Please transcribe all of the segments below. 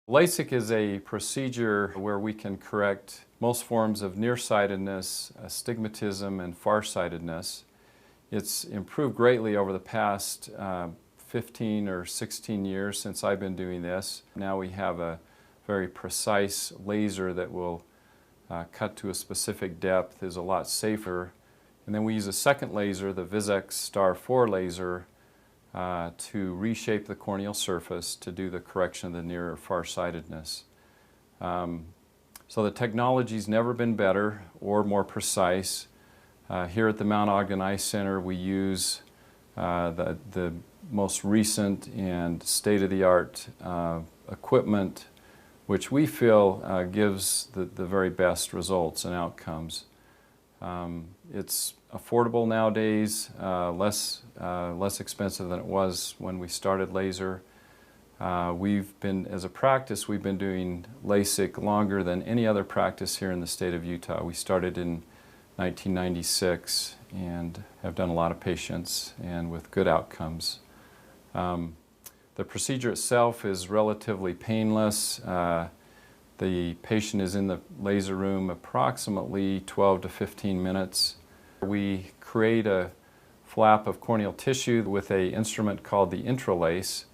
LASIK is a procedure where we can correct most forms of nearsightedness, astigmatism, and farsightedness. It's improved greatly over the past 15 or 16 years since I've been doing this. Now we have a very precise laser that will cut to a specific depth, is a lot safer. And then we use a second laser, the VISX Star 4 laser, to reshape the corneal surface to do the correction of the near or farsightedness. So the technology's never been better or more precise. Here at the Mount Ogden Eye Center, we use the most recent and state-of-the-art equipment, which we feel gives the very best results and outcomes. It's affordable nowadays, less expensive than it was when we started laser. As a practice, we've been doing LASIK longer than any other practice here in the state of Utah. We started in 1996 and have done a lot of patients and with good outcomes. The procedure itself is relatively painless. The patient is in the laser room approximately 12 to 15 minutes. We create a flap of corneal tissue with an instrument called the intralace,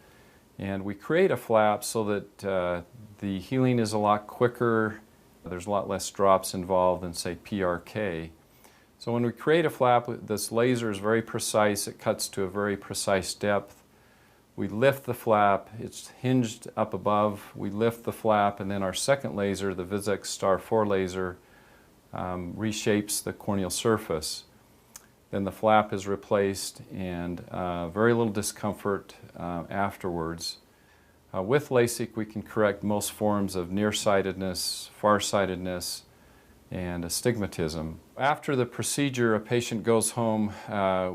and we create a flap so that the healing is a lot quicker. There's a lot less drops involved than, say, PRK. So when we create a flap, this laser is very precise. It cuts to a very precise depth. We lift the flap, it's hinged up above, we lift the flap, and then our second laser, the VISX Star 4 laser, reshapes the corneal surface. Then the flap is replaced and very little discomfort afterwards. With LASIK, we can correct most forms of nearsightedness, farsightedness, and astigmatism. After the procedure, a patient goes home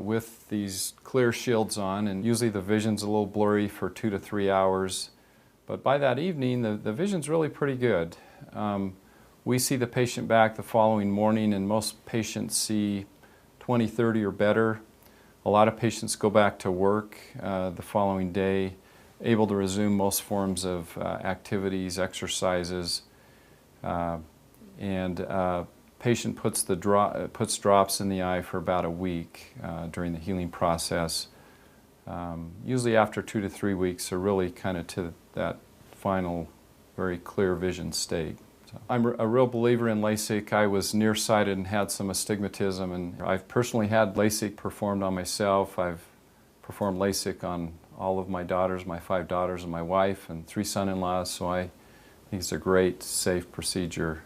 with these clear shields on, and usually the vision's a little blurry for 2 to 3 hours. But by that evening, the vision's really pretty good. We see the patient back the following morning, and most patients see 20, 30 or better. A lot of patients go back to work the following day, able to resume most forms of activities, exercises, and patient puts drops in the eye for about a week during the healing process. Usually after 2 to 3 weeks, they're really kind of to that final, very clear vision state. So I'm a real believer in LASIK. I was nearsighted and had some astigmatism, and I've personally had LASIK performed on myself. I've performed LASIK on all of my daughters, my 5 daughters and my wife, and 3 son-in-laws, so I think it's a great, safe procedure.